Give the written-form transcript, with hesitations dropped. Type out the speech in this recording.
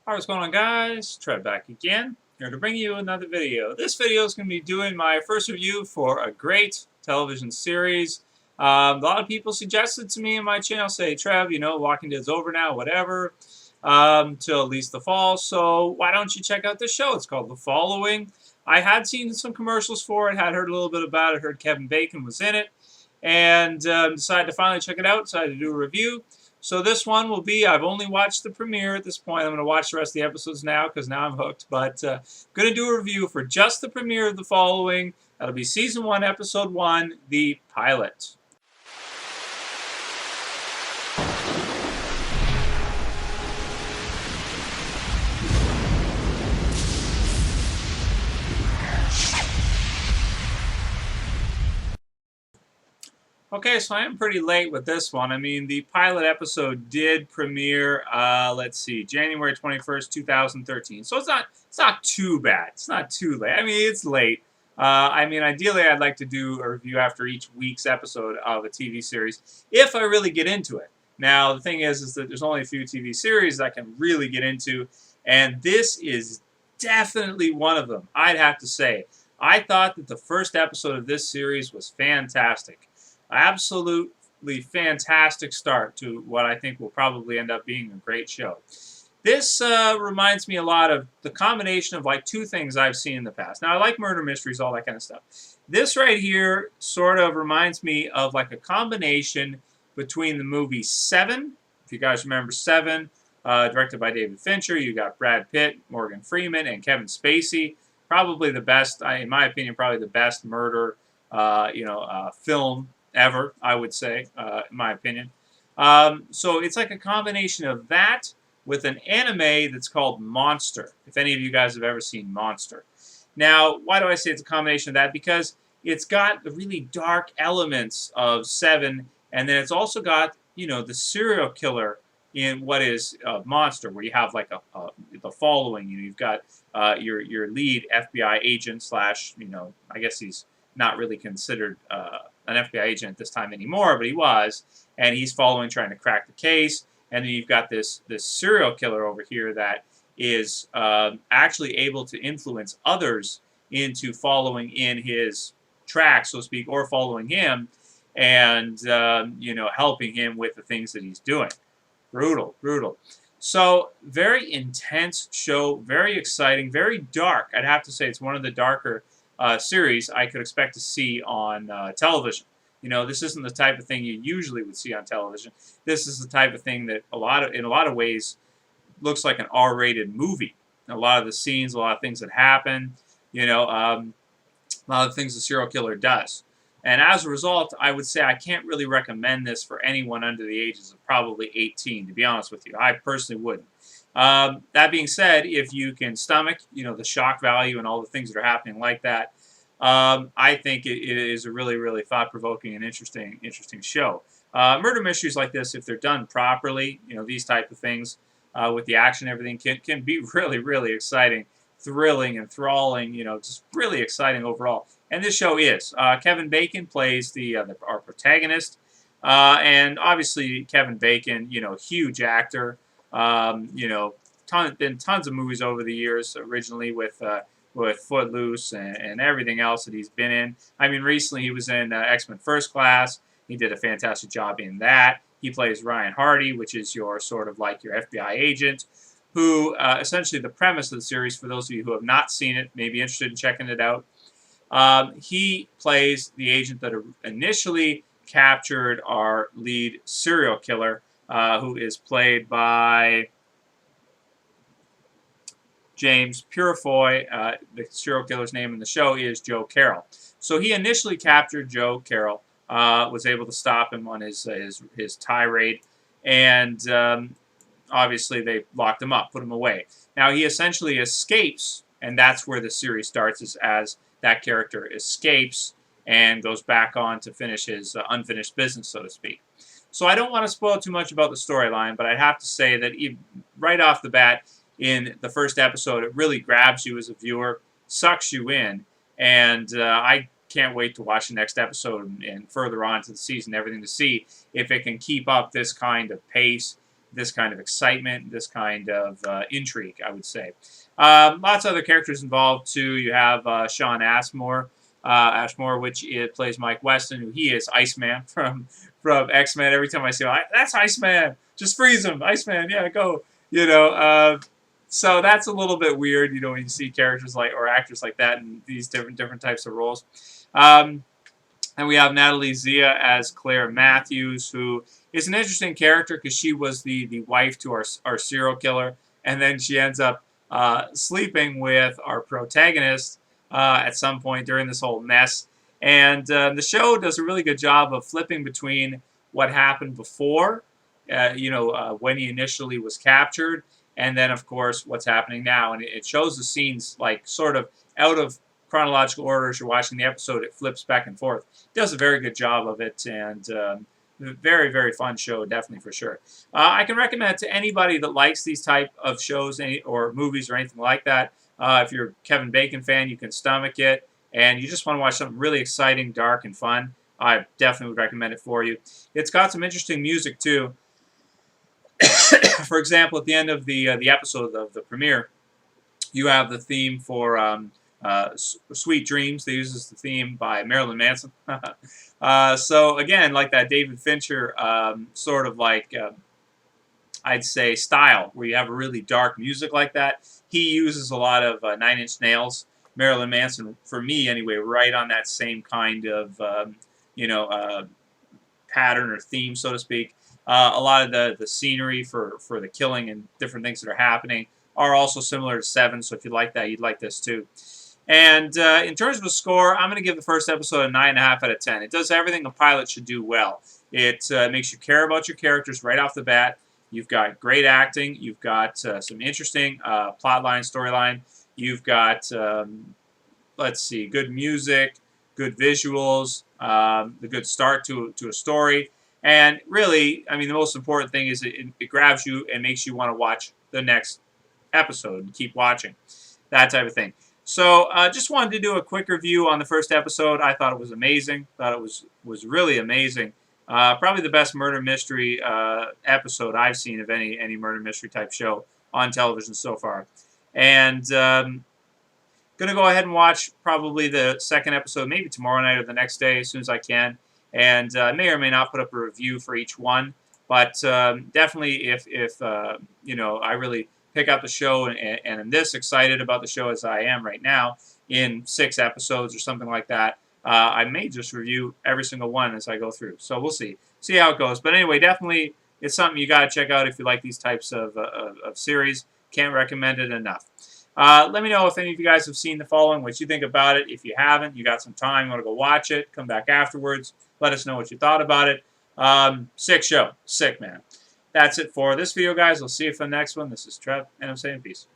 Alright, what's going on, guys? Trev back again, here to bring you another video. This video is going to be doing my first review for a great television series. A lot of people suggested to me in my channel, say, Trev, Walking Dead's over now, whatever, till at least the fall, so why don't you check out this show? It's called The Following. I had seen some commercials for it, had heard a little bit about it, heard Kevin Bacon was in it, and decided to finally check it out, decided to do a review. So this one will be, I've only watched the premiere at this point. I'm going to watch the rest of the episodes now because now I'm hooked. But going to do a review for just the premiere of The Following. That'll be Season 1, Episode 1, the pilot. Okay, so I am pretty late with this one. I mean, the pilot episode did premiere, let's see, January 21st, 2013. So it's not too bad. It's not too late. I mean, it's late. Ideally, I'd like to do a review after each week's episode of a TV series, if I really get into it. Now, the thing is that there's only a few TV series I can really get into, and this is definitely one of them, I'd have to say. I thought that the first episode of this series was fantastic. Absolutely fantastic start to what I think will probably end up being a great show. This reminds me a lot of the combination of like two things I've seen in the past. Now, I like murder mysteries, all that kind of stuff. This right here sort of reminds me of like a combination between the movie Seven, if you guys remember Seven, directed by David Fincher. You got Brad Pitt, Morgan Freeman, and Kevin Spacey. Probably the best, in my opinion, probably the best murder film ever, I would say, in my opinion. So it's like a combination of that with an anime that's called Monster, if any of you guys have ever seen Monster. Now, why do I say it's a combination of that? Because it's got the really dark elements of Seven, and then it's also got, the serial killer in what is Monster, where you have like the following. You've got your lead FBI agent slash, I guess he's not really considered an FBI agent at this time anymore, but he was, and he's following, trying to crack the case. And then you've got this serial killer over here that is actually able to influence others into following in his tracks, so to speak, or following him, and helping him with the things that he's doing. Brutal, brutal. So very intense show, very exciting, very dark. I'd have to say it's one of the darker series I could expect to see on television. This isn't the type of thing you usually would see on television. This is the type of thing that in a lot of ways looks like an R-rated movie. A lot of the scenes, a lot of things that happen, a lot of things the serial killer does. And as a result, I would say I can't really recommend this for anyone under the ages of probably 18, to be honest with you. I personally wouldn't. That being said, if you can stomach, the shock value and all the things that are happening like that, I think it is a really, really thought-provoking and interesting show. Murder mysteries like this, if they're done properly, these type of things with the action and everything can be really, really exciting, thrilling, and enthralling. Just really exciting overall. And this show is. Kevin Bacon plays our protagonist, and obviously Kevin Bacon, huge actor. Been tons of movies over the years. Originally with Footloose and everything else that he's been in. I mean, recently he was in X-Men First Class. He did a fantastic job in that. He plays Ryan Hardy, which is your sort of like your FBI agent, who essentially the premise of the series, for those of you who have not seen it, may be interested in checking it out. He plays the agent that initially captured our lead serial killer, who is played by James Purefoy. The serial killer's name in the show is Joe Carroll. So he initially captured Joe Carroll, was able to stop him on his tirade, and obviously they locked him up, put him away. Now he essentially escapes, and that's where the series starts, is as that character escapes and goes back on to finish his unfinished business, so to speak. So I don't want to spoil too much about the storyline, but I'd have to say that right off the bat, in the first episode, it really grabs you as a viewer, sucks you in, and I can't wait to watch the next episode and further on to the season, everything, to see if it can keep up this kind of pace this kind of excitement, this kind of intrigue, I would say. Lots of other characters involved too. You have Sean Ashmore, which plays Mike Weston, who he is Iceman from X-Men. Every time I see him, that's Iceman. Just freeze him, Iceman. Yeah, go. So that's a little bit weird, when you see characters or actors like that in these different types of roles. And we have Natalie Zia as Claire Matthews, who is an interesting character because she was the wife to our serial killer, and then she ends up sleeping with our protagonist at some point during this whole mess. And the show does a really good job of flipping between what happened before, when he initially was captured, and then, of course, what's happening now. And it shows the scenes sort of out of chronological order as you're watching the episode. It flips back and forth. It does a very good job of it, and very, very fun show, definitely, for sure. I can recommend it to anybody that likes these type of shows or movies or anything like that. If you're a Kevin Bacon fan, you can stomach it, and you just want to watch something really exciting, dark, and fun. I definitely would recommend it for you. It's got some interesting music, too. For example, at the end of the episode of the premiere, you have the theme for Sweet Dreams. They use this theme by Marilyn Manson. So again, like that David Fincher sort of I'd say style, where you have a really dark music like that. He uses a lot of Nine Inch Nails. Marilyn Manson, for me anyway, right on that same kind of pattern or theme, so to speak. A lot of the scenery for the killing and different things that are happening are also similar to Seven, so if you like that, you'd like this too. And in terms of a score, I'm going to give the first episode a 9.5 out of 10. It does everything a pilot should do well. It makes you care about your characters right off the bat. You've got great acting. You've got some interesting plotline, storyline. You've got, good music, good visuals, the good start to a story. And really, I mean, the most important thing is it grabs you and makes you want to watch the next episode and keep watching. That type of thing. So just wanted to do a quick review on the first episode. I thought it was amazing. Thought it was really amazing. Probably the best murder mystery episode I've seen of any murder mystery type show on television so far. And going to go ahead and watch probably the second episode, maybe tomorrow night or the next day as soon as I can. And may or may not put up a review for each one. But definitely if I really pick up the show and am this excited about the show as I am right now in 6 episodes or something like that, I may just review every single one as I go through. So we'll see how it goes. But anyway, definitely it's something you got to check out if you like these types of series. Can't recommend it enough. Let me know if any of you guys have seen the following, what you think about it. If you haven't, you got some time, you want to go watch it, come back afterwards. Let us know what you thought about it. Sick show. Sick, man. That's it for this video, guys. I'll see you for the next one. This is Trev, and I'm saying peace.